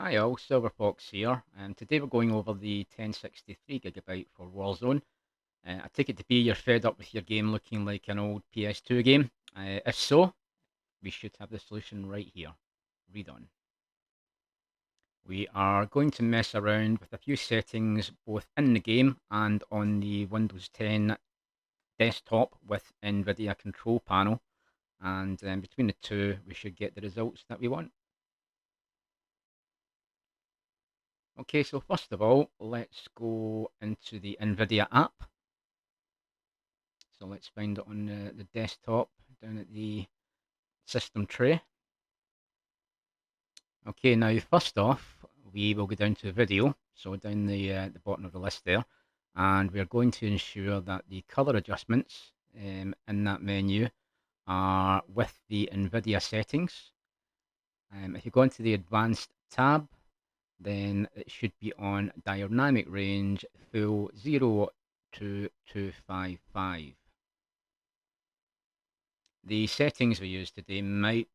Hi all, SILVERFOXXX here, and today we're going over the 1063GB for Warzone. I take it to be you're fed up with your game looking like an old PS2 game. If so, we should have the solution right here. Read on. We are going to mess around with a few settings both in the game and on the Windows 10 desktop with NVIDIA control panel, and between the two we should get the results that we want. Okay, so first of all, let's go into the NVIDIA app. So let's find it on the desktop down at the system tray. Okay, now first off, we will go down to video, so down the bottom of the list there, and we're going to ensure that the color adjustments in that menu are with the NVIDIA settings. If you go into the advanced tab, then it should be on dynamic range full 0 to 255. The settings we use today might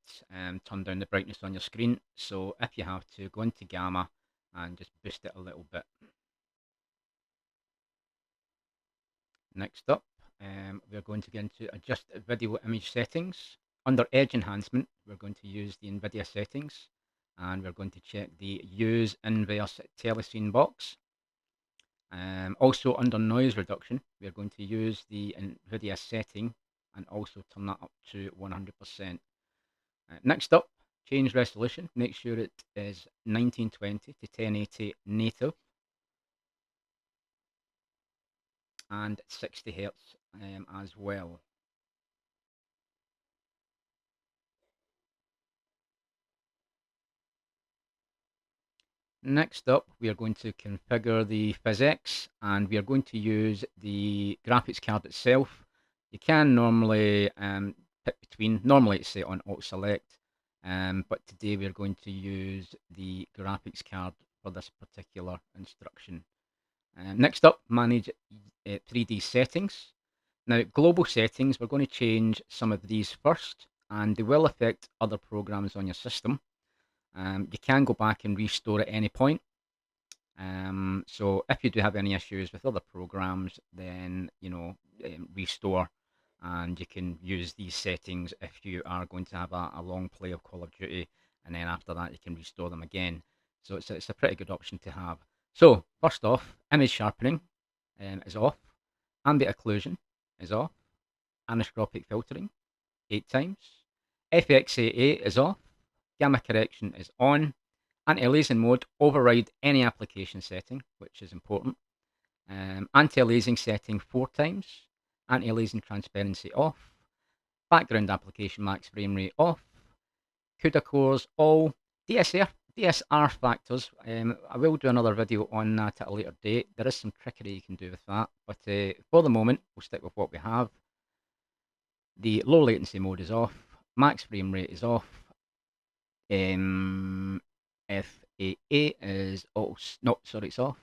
turn down the brightness on your screen, so if you have to, go into Gamma and just boost it a little bit. Next up, we're going to get into Adjust Video Image Settings. Under Edge Enhancement, we're going to use the NVIDIA settings, and we're going to check the Use Inverse Telecine box. Also under Noise Reduction, we're going to use the NVIDIA setting and also turn that up to 100%. Next up, change resolution. Make sure it is 1920 to 1080 native and 60 Hz as well. Next up, we are going to configure the physics, and we are going to use the graphics card itself. You can normally pick between, normally it's set on Alt Select, but today we're going to use the graphics card for this particular instruction. Next up, manage 3D settings. Now, global settings, we're going to change some of these first, and they will affect other programs on your system. You can go back and restore at any point. So if you do have any issues with other programs, then restore, and you can use these settings if you are going to have a long play of Call of Duty, and then after that you can restore them again. So it's a pretty good option to have. So first off, image sharpening is off, ambient occlusion is off, anisotropic filtering 8 times, FXAA is off, gamma correction is on, anti-aliasing mode, override any application setting, which is important, anti-aliasing setting 4 times, anti-aliasing transparency off, background application max frame rate off, CUDA cores all, DSR factors, I will do another video on that at a later date. There is some trickery you can do with that, but for the moment we'll stick with what we have. The low latency mode is off, max frame rate is off, FAA is it's off.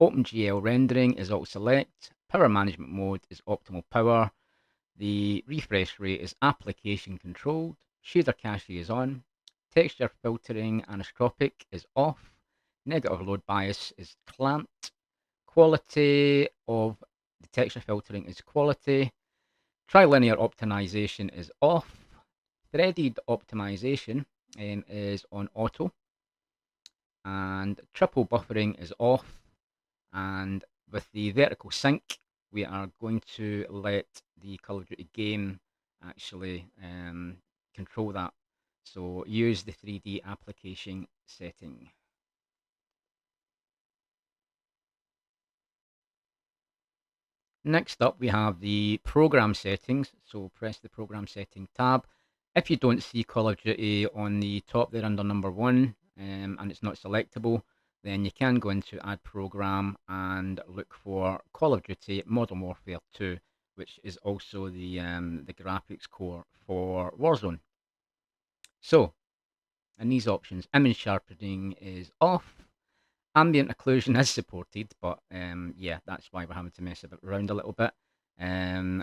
OpenGL rendering is Alt Select. Power management mode is optimal power. The refresh rate is application controlled. Shader cache is on. Texture filtering anisotropic is off. Negative load bias is clamped. Quality of the texture filtering is quality. Trilinear optimization is off. Threaded optimization is on auto, and triple buffering is off. And with the vertical sync, we are going to let the Call of Duty game actually control that. So use the 3D application setting. Next up, we have the program settings. So press the program setting tab. If you don't see Call of Duty on the top there under number 1 and it's not selectable, then you can go into Add Program and look for Call of Duty Modern Warfare 2, which is also the graphics core for Warzone. So, in these options, image sharpening is off. Ambient occlusion is supported, but yeah, that's why we're having to mess around a little bit.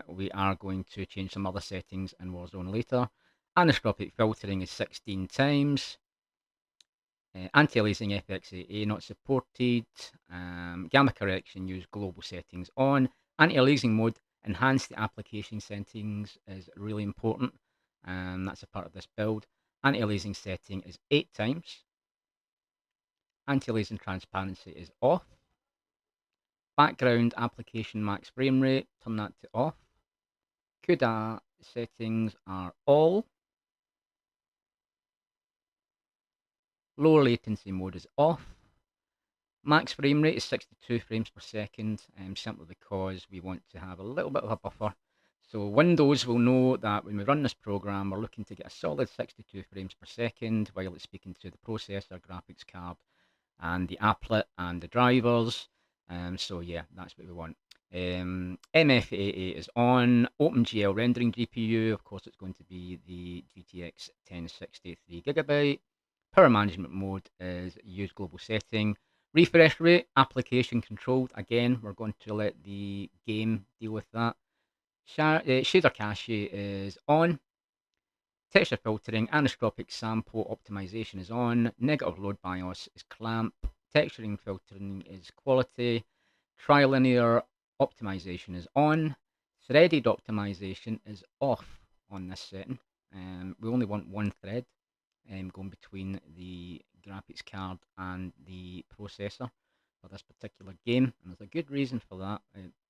We are going to change some other settings in Warzone later. Anisotropic filtering is 16 times. Anti-aliasing FXAA not supported. Gamma correction, use global settings on. Anti-aliasing mode, enhance the application settings is really important. That's a part of this build. Anti-aliasing setting is 8 times. Anti-aliasing transparency is off. Background application max frame rate, turn that to off. CUDA settings are all. Low latency mode is off. Max frame rate is 62 frames per second, simply because we want to have a little bit of a buffer. So Windows will know that when we run this program, we're looking to get a solid 62 frames per second while it's speaking to the processor, graphics card, and the applet and the drivers. So yeah, that's what we want. MFAA is on. OpenGL rendering GPU, of course, it's going to be the GTX 1060 3GB. Power management mode is use global setting. Refresh rate, application controlled. Again, we're going to let the game deal with that. Shader cache is on. Texture filtering, anisotropic sample optimization is on. Negative load BIOS is clamp. Texturing filtering is quality. Trilinear optimization is on. Threaded optimization is off on this setting. We only want one thread going between the graphics card and the processor for this particular game, and there's a good reason for that.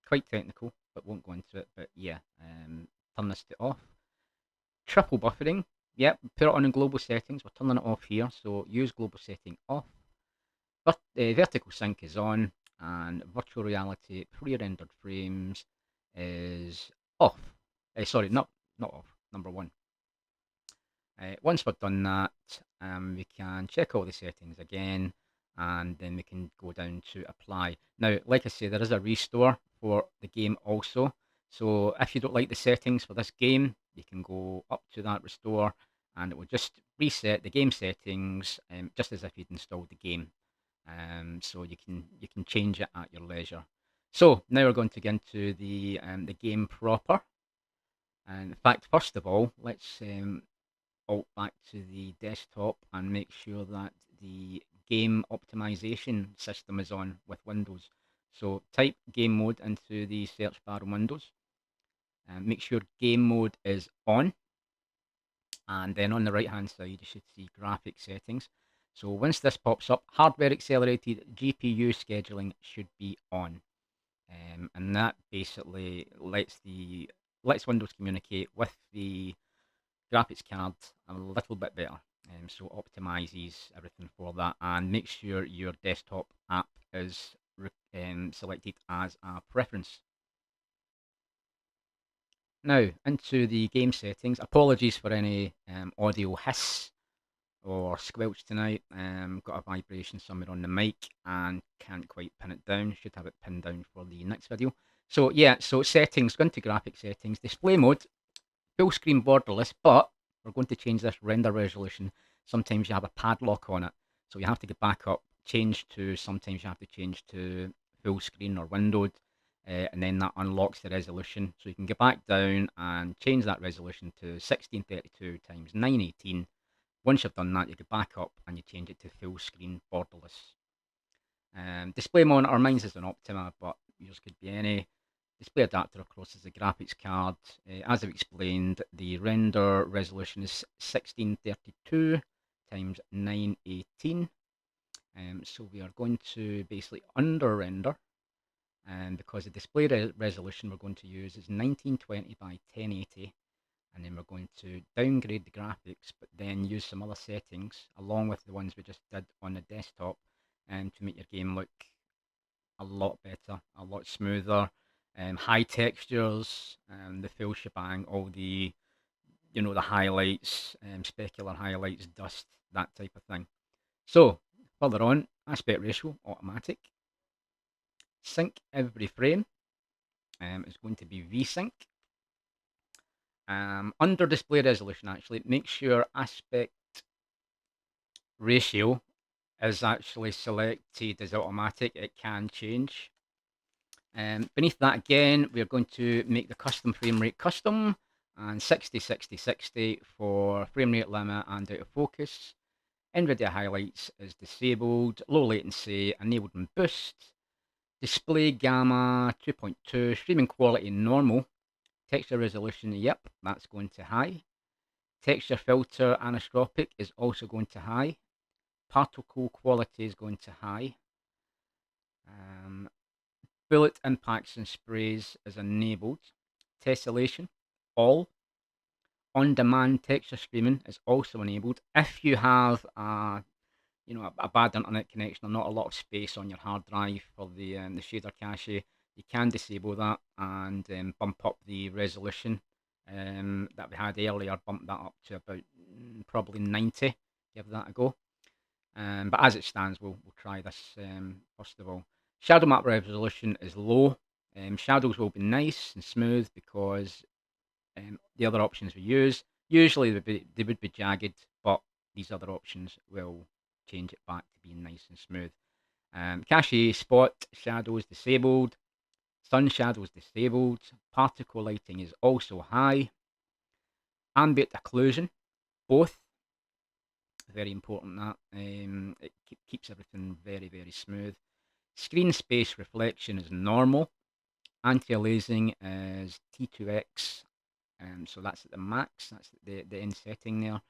Quite technical, but won't go into it. But yeah, turn this to off. Triple buffering, yep, put it on in global settings. We're turning it off here, so use global setting off. But vertical sync is on, and virtual reality pre-rendered frames is off. Sorry, not off. Number one. Once we've done that, we can check all the settings again, and then we can go down to apply. Now, like I say, there is a restore for the game also. So if you don't like the settings for this game, you can go up to that restore, and it will just reset the game settings, just as if you'd installed the game. So you can change it at your leisure. So now we're going to get into the game proper. And in fact, first of all, let's alt back to the desktop and make sure that the game optimization system is on with Windows. So type game mode into the search bar in Windows, and make sure game mode is on, and then on the right hand side you should see graphic settings. So once this pops up, hardware accelerated GPU scheduling should be on, and that basically lets Windows communicate with the graphics card a little bit better. So optimizes everything for that, and make sure your desktop app is selected as a preference. Now into the game settings. Apologies for any audio hiss or squelch tonight. Got a vibration somewhere on the mic and can't quite pin it down. Should have it pinned down for the next video. So yeah, so settings, go into graphic settings, display mode, full screen borderless, but we're going to change this render resolution. Sometimes you have a padlock on it, so you have to get back up, sometimes you have to change to full screen or windowed, and then that unlocks the resolution. So you can get back down and change that resolution to 1632 times 918. Once you've done that, you get back up and you change it to full screen borderless. Display monitor, mine's is an Optima, but yours could be any. Display adapter, of course, is the graphics card. As I've explained, the render resolution is 1632 times 918. So we are going to basically under render, and because the display resolution we're going to use is 1920 by 1080, and then we're going to downgrade the graphics, but then use some other settings along with the ones we just did on the desktop, and to make your game look a lot better, a lot smoother. High textures, the full shebang, all the the highlights, specular highlights, dust, that type of thing. So further on, aspect ratio automatic. Sync every frame is going to be VSync. Under display resolution, actually, make sure aspect ratio is actually selected as automatic. It can change. Beneath that again, we're going to make the custom frame rate custom, and 60, 60, 60 for frame rate limit and out of focus. NVIDIA highlights is disabled, low latency enabled and boost, display gamma 2.2, streaming quality normal, texture resolution, yep, that's going to high. Texture filter anisotropic is also going to high. Particle quality is going to high. Bullet impacts and sprays is enabled. Tessellation, all. On-demand texture streaming is also enabled. If you have a bad internet connection or not a lot of space on your hard drive for the shader cache, you can disable that and bump up the resolution that we had earlier. Bump that up to about probably 90. Give that a go. But as it stands, we'll try this first of all. Shadow map resolution is low. Shadows will be nice and smooth because the other options we use, usually they would be jagged, but these other options will change it back to being nice and smooth. Cache spot shadows disabled. Sun shadows disabled. Particle lighting is also high. Ambient occlusion, both. Very important that. It keeps everything very, very smooth. Screen space reflection is normal. Anti-aliasing is T2X. So that's at the max. That's the end setting there.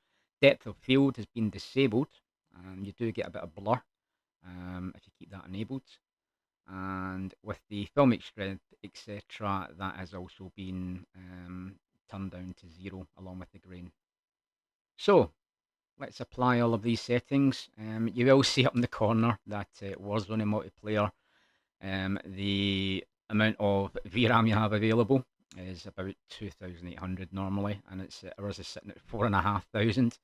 Depth of field has been disabled. You do get a bit of blur if you keep that enabled. And with the filmic strength, etc., that has also been turned down to 0 along with the grain. So let's apply all of these settings. You will see up in the corner that Warzone multiplayer, the amount of VRAM you have available is about 2,800 normally, and ours is sitting at 4,500.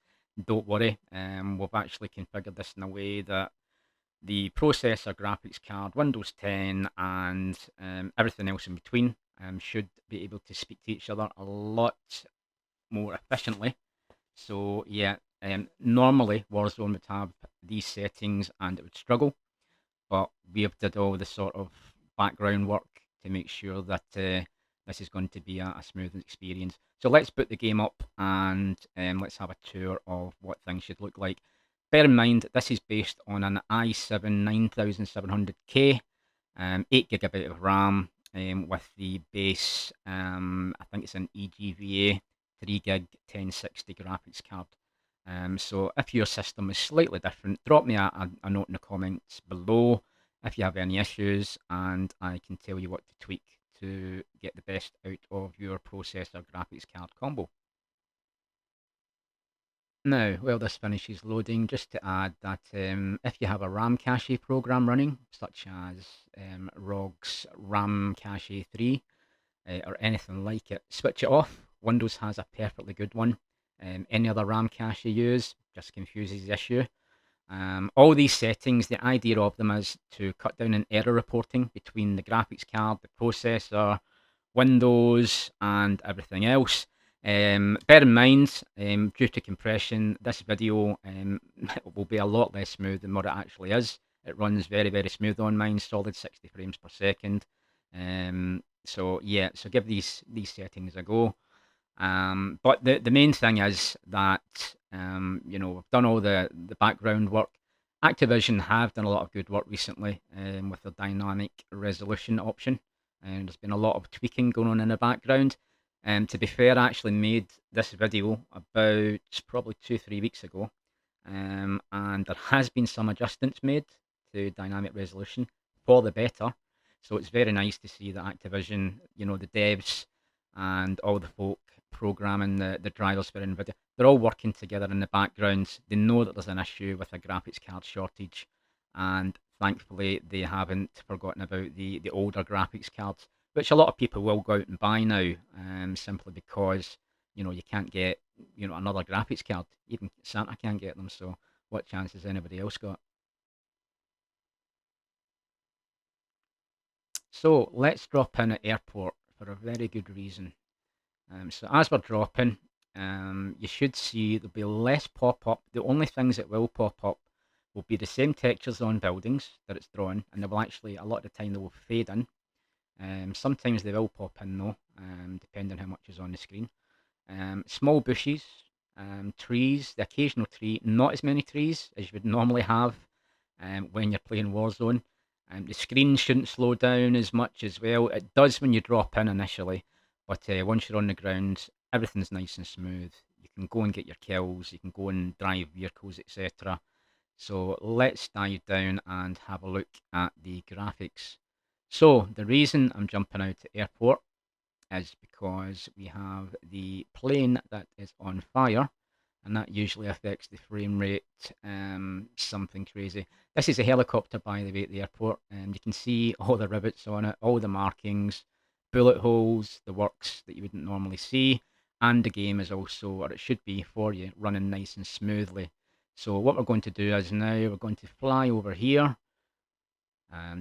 Don't worry, we've actually configured this in a way that the processor, graphics card, Windows 10, and everything else in between should be able to speak to each other a lot more efficiently. So yeah, normally Warzone would have these settings and it would struggle, but we have did all the sort of background work to make sure that this is going to be a smooth experience. So let's boot the game up and let's have a tour of what things should look like. Bear in mind, this is based on an i7 9700K, 8GB of RAM with the base, I think it's an EGVA 3GB 1060 graphics card. So if your system is slightly different, drop me a note in the comments below if you have any issues, and I can tell you what to tweak to get the best out of your processor graphics card combo. Now, while this finishes loading, just to add that if you have a RAM cache program running, such as ROG's RAM Cache 3 or anything like it, switch it off. Windows has a perfectly good one. Any other RAM cache you use just confuses the issue. All these settings, the idea of them is to cut down on error reporting between the graphics card, the processor, Windows, and everything else. Bear in mind, due to compression, this video will be a lot less smooth than what it actually is. It runs very, very smooth on mine, solid 60 frames per second. So yeah, so give these settings a go. But the main thing is that we've done all the background work. Activision have done a lot of good work recently with the dynamic resolution option, and there's been a lot of tweaking going on in the background. To be fair, I actually made this video about probably 2-3 weeks ago, and there has been some adjustments made to dynamic resolution for the better. So it's very nice to see that Activision, the devs and all the folk programming the drivers for NVIDIA, they're all working together in the background. They know that there's an issue with a graphics card shortage, and thankfully they haven't forgotten about the older graphics cards, which a lot of people will go out and buy now, simply because you can't get another graphics card. Even Santa can't get them, so what chance has anybody else got? So let's drop in at airport for a very good reason. So as we're dropping, you should see there'll be less pop-up. The only things that will pop up will be the same textures on buildings that it's drawn, and they will actually, a lot of the time, they will fade in. Sometimes they will pop in though, depending on how much is on the screen. Small bushes, trees, the occasional tree, not as many trees as you would normally have when you're playing Warzone. The screen shouldn't slow down as much as well. It does when you drop in initially, but once you're on the ground, everything's nice and smooth. You can go and get your kills, you can go and drive vehicles, etc. So let's dive down and have a look at the graphics. So the reason I'm jumping out to airport is because we have the plane that is on fire, and that usually affects the frame rate something crazy. This is a helicopter, by the way, at the airport, and you can see all the rivets on it, all the markings, bullet holes, the works that you wouldn't normally see, and the game is also, or it should be for you, running nice and smoothly. So what we're going to do is now we're going to fly over here,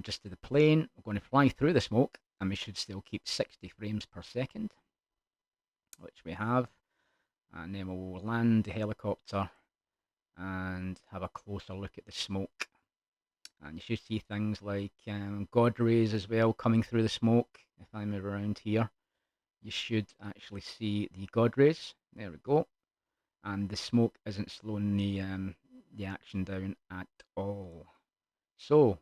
just to the plane. We're going to fly through the smoke, and we should still keep 60 frames per second, which we have. And then we'll land the helicopter and have a closer look at the smoke. And you should see things like God rays as well coming through the smoke. If I move around here, you should actually see the God rays. There we go. And the smoke isn't slowing the action down at all. So,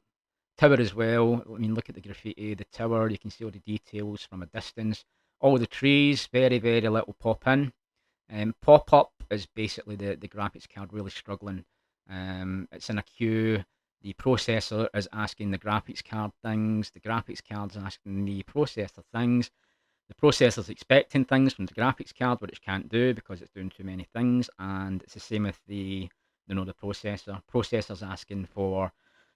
tower as well. I mean, look at the graffiti, the tower. You can see all the details from a distance. All the trees, very, very little pop in. Pop-up is basically the graphics card really struggling. It's in a queue. The processor is asking the graphics card things. The graphics card's asking the processor things. The processor's expecting things from the graphics card, but it can't do because it's doing too many things. And it's the same with the processor. Processor's asking for,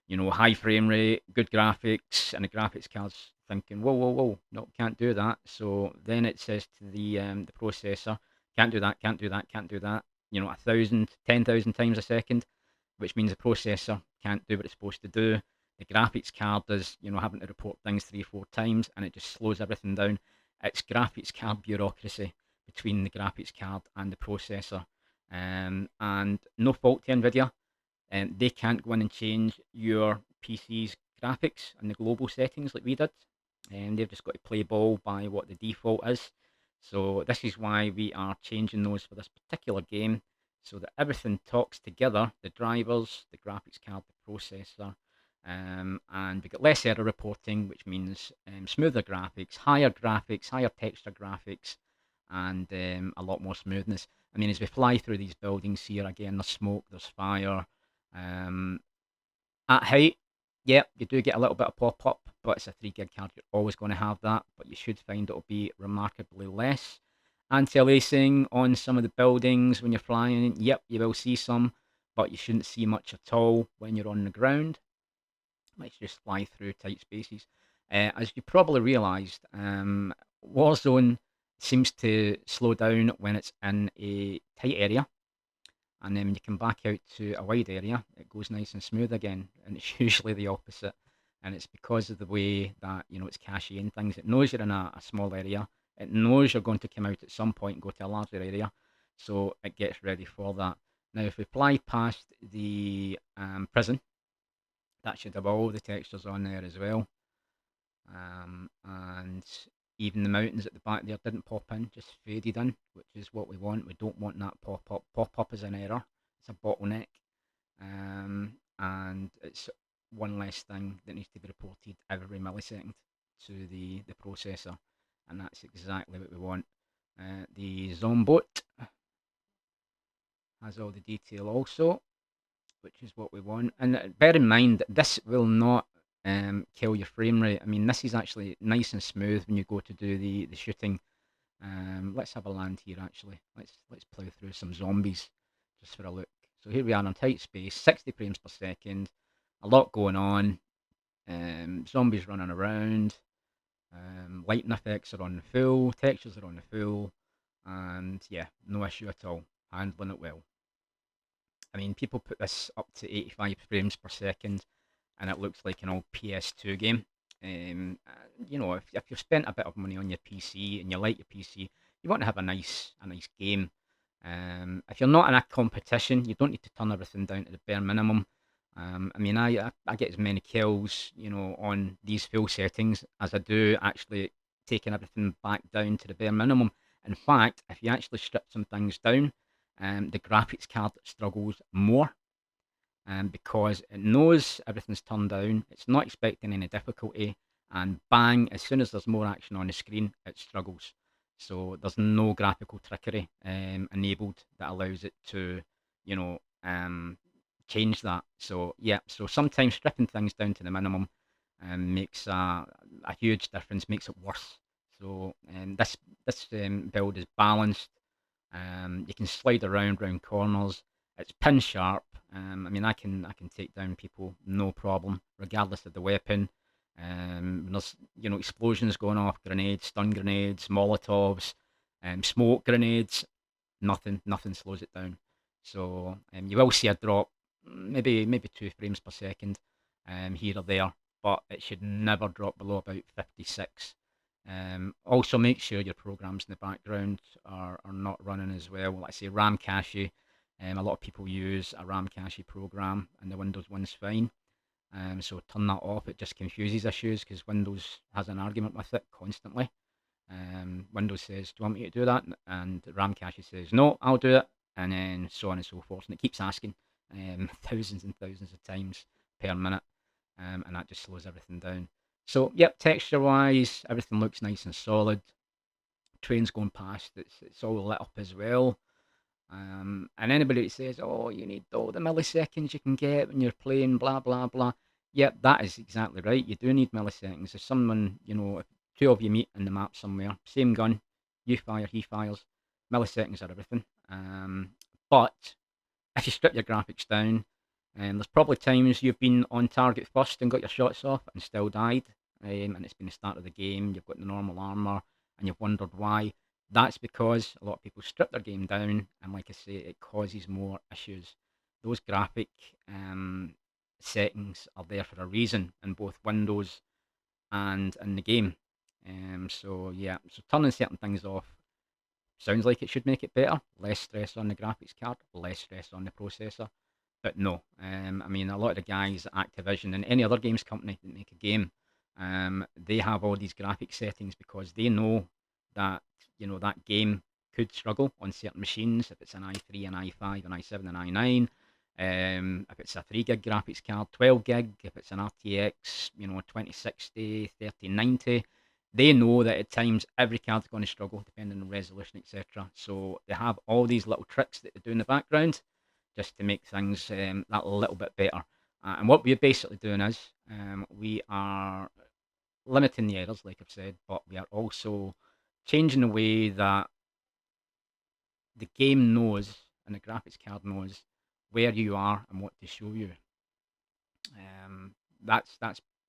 high frame rate, good graphics, and the graphics card's thinking, whoa, whoa, whoa, no, can't do that. So then it says to the processor, can't do that, can't do that, can't do that. 1,000, 10,000 times a second, which means the processor can't do what it's supposed to do. The graphics card is, having to report things 3 or 4 times, and it just slows everything down. It's graphics card bureaucracy between the graphics card and the processor. And no fault to NVIDIA. They can't go in and change your PC's graphics and the global settings like we did. And they've just got to play ball by what the default is. So this is why we are changing those for this particular game, so that everything talks together, the drivers, the graphics card, the processor, and we get less error reporting, which means smoother graphics, higher texture graphics, and a lot more smoothness. I mean, as we fly through these buildings here, again, there's smoke, there's fire. At height, yeah, you do get a little bit of pop-up, but it's a 3 gig card, you're always going to have that, but you should find it'll be remarkably less. Anti-aliasing on some of the buildings when you're flying, yep, you will see some, but you shouldn't see much at all when you're on the ground. Let's just fly through tight spaces. As you probably realised, Warzone seems to slow down when it's in a tight area, and then when you come back out to a wide area, it goes nice and smooth again, and it's usually the opposite. And it's because of the way that, it's caching things. It knows you're in a small area. It knows you're going to come out at some point and go to a larger area, so it gets ready for that. Now, if we fly past the prison, that should have all the textures on there as well. And even the mountains at the back there didn't pop in, just faded in, which is what we want. We don't want that pop-up. Pop-up is an error. It's a bottleneck. And it's one less thing that needs to be reported every millisecond to the processor. And that's exactly what we want. The Zombot has all the detail also, which is what we want. And bear in mind that this will not kill your frame rate. I mean, this is actually nice and smooth when you go to do the shooting. Let's have a land here actually. Let's plow through some zombies just for a look. So here we are on tight space, 60 frames per second, a lot going on. Zombies running around. Lighting effects are on the full, textures are on the full, and yeah, no issue at all. Handling it well. I mean, people put this up to 85 frames per second, and it looks like an old PS2 game. If you've spent a bit of money on your PC and you like your PC, you want to have a nice game. If you're not in a competition, you don't need to turn everything down to the bare minimum. I mean, I get as many kills, on these full settings as I do actually taking everything back down to the bare minimum. In fact, if you actually strip some things down, the graphics card struggles more, because it knows everything's turned down, it's not expecting any difficulty, and bang, as soon as there's more action on the screen, it struggles. So there's no graphical trickery enabled that allows it to, you know, change that. So yeah, so sometimes stripping things down to the minimum makes a huge difference, makes it worse. So this build is balanced. You can slide around corners. It's pin sharp. I mean, I can take down people no problem, regardless of the weapon. There's explosions going off, grenades, stun grenades, Molotovs, smoke grenades. Nothing slows it down. So you will see a drop, maybe 2 frames per second, here or there, but it should never drop below about 56. Also, make sure your programs in the background are not running as well. Like I say, RAM cache. A lot of people use a RAM cache program, and the Windows one's fine. So turn that off. It just confuses issues because Windows has an argument with it constantly. Windows says, "Do you want me to do that?" And RAM cache says, "No, I'll do it," and then so on and so forth. And it keeps asking thousands and thousands of times per minute, and that just slows everything down. So, yep, texture-wise, everything looks nice and solid. Trains going past, it's all lit up as well. And anybody that says, "Oh, you need all the milliseconds you can get when you're playing, blah blah blah," yep, that is exactly right. You do need milliseconds. If someone, if two of you meet in the map somewhere, same gun, you fire, he fires, milliseconds are everything. But if you strip your graphics down, there's probably times you've been on target first and got your shots off and still died, and it's been the start of the game, you've got the normal armor, and you've wondered why. That's because a lot of people strip their game down, and like I say, it causes more issues. Those graphic settings are there for a reason in both Windows and in the game. So yeah, so turning certain things off sounds like it should make it better. Less stress on the graphics card, less stress on the processor. But no, I mean, a lot of the guys at Activision and any other games company that make a game, they have all these graphic settings because they know that that game could struggle on certain machines if it's an i3, an i5, an i7, an i9. If it's a 3 gig graphics card, 12 gig, if it's an RTX, 2060, 3090, they know that at times every card's going to struggle depending on resolution, etc. So they have all these little tricks that they do in the background just to make things that little bit better. And what we're basically doing is we are limiting the errors, like I've said, but we are also changing the way that the game knows and the graphics card knows where you are and what to show you. That's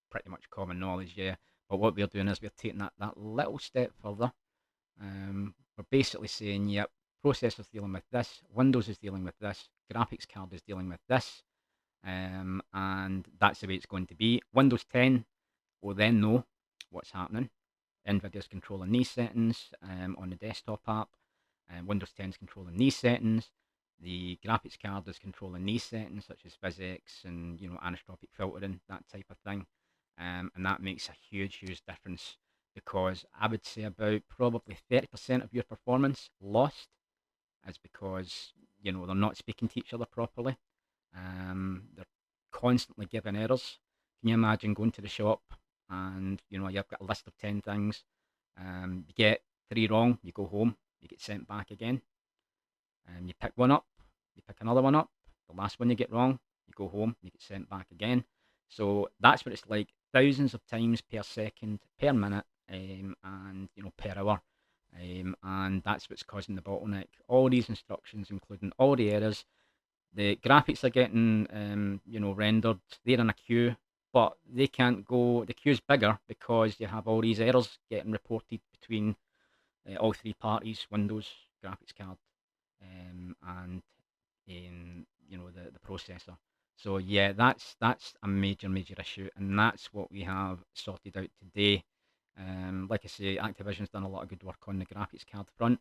pretty much common knowledge, yeah. But what we're doing is we're taking that little step further. We're basically saying, yep, processor's dealing with this, Windows is dealing with this, graphics card is dealing with this, and that's the way it's going to be. Windows 10 will then know what's happening. NVIDIA's controlling these settings on the desktop app, and Windows 10 is controlling these settings. The graphics card is controlling these settings, such as physics and anisotropic filtering, that type of thing, and that makes a huge difference because I would say about probably 30% of your performance lost is because they're not speaking to each other properly. They're constantly giving errors. Can you imagine going to the shop and you've got a list of 10 things, you get 3 wrong, you go home, you get sent back again, and you pick one up, you pick another one up, the last one you get wrong, you go home, you get sent back again. So that's what it's like, thousands of times per second, per minute, and per hour. And that's what's causing the bottleneck. All these instructions, including all the errors, the graphics are getting rendered. They're in a queue, but they can't go. The queue's bigger because you have all these errors getting reported between all three parties: Windows, graphics card, and the processor. So yeah, that's a major issue, and that's what we have sorted out today. Like I say, Activision's done a lot of good work on the graphics card front.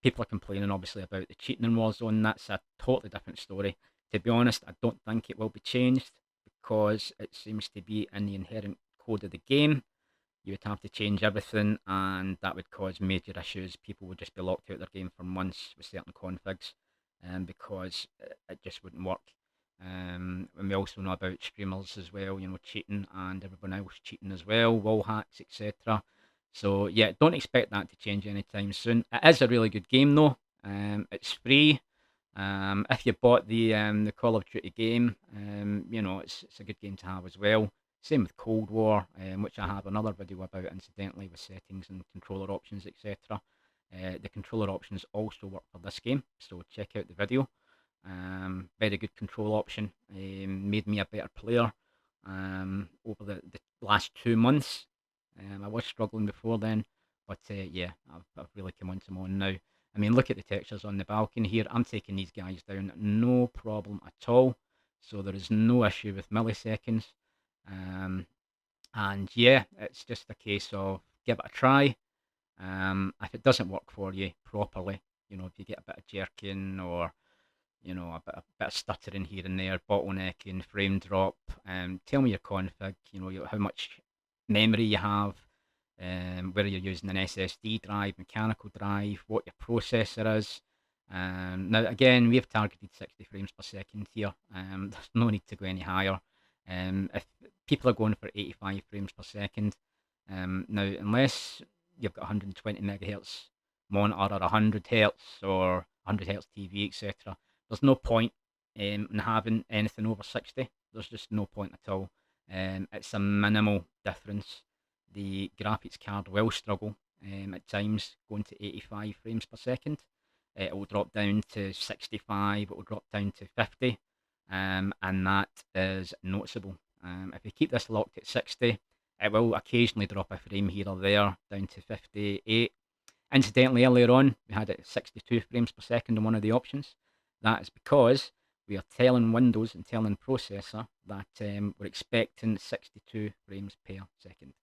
People are complaining obviously about the cheating in Warzone. That's a totally different story. To be honest, I don't think it will be changed because it seems to be in the inherent code of the game. You would have to change everything, and that would cause major issues. People would just be locked out of their game for months with certain configs. because it just wouldn't work. And we also know about streamers as well, cheating and everyone else cheating as well, wall hacks, etc. So yeah, don't expect that to change anytime soon. It is a really good game though. It's free. If you bought the Call of Duty game, it's a good game to have as well. Same with Cold War, which I have another video about incidentally with settings and controller options, etc. The controller options also work for this game, so check out the video. Very good control option. Made me a better player over the last 2 months. I was struggling before then, but yeah, I've really come onto them on now. I mean, look at the textures on the balcony here. I'm taking these guys down, no problem at all. So there is no issue with milliseconds. Um, and yeah, it's just a case of give it a try. If it doesn't work for you properly, if you get a bit of jerking or a bit of stuttering here and there, bottlenecking, frame drop. Tell me your config, how much memory you have, whether you're using an SSD drive, mechanical drive, what your processor is. Now, again, we have targeted 60 frames per second here. There's no need to go any higher. If people are going for 85 frames per second, now, unless you've got 120 megahertz monitor or 100 hertz or 100 hertz TV, etc., there's no point in having anything over 60. There's just no point at all. It's a minimal difference. The graphics card will struggle at times going to 85 frames per second. It will drop down to 65, it will drop down to 50, and that is noticeable. If you keep this locked at 60, it will occasionally drop a frame here or there down to 58. Incidentally, earlier on, we had it at 62 frames per second on one of the options. That is because we are telling Windows and telling processor that we're expecting 62 frames per second.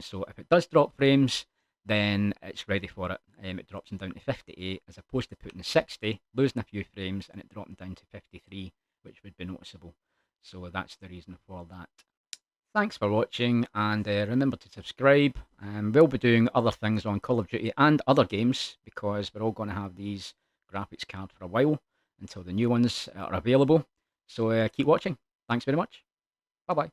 So if it does drop frames, then it's ready for it. It drops them down to 58 as opposed to putting 60, losing a few frames, and it dropping down to 53, which would be noticeable. So that's the reason for that. Thanks for watching, and remember to subscribe. We'll be doing other things on Call of Duty and other games because we're all going to have these graphics cards for a while until the new ones are available. So keep watching. Thanks very much. Bye bye.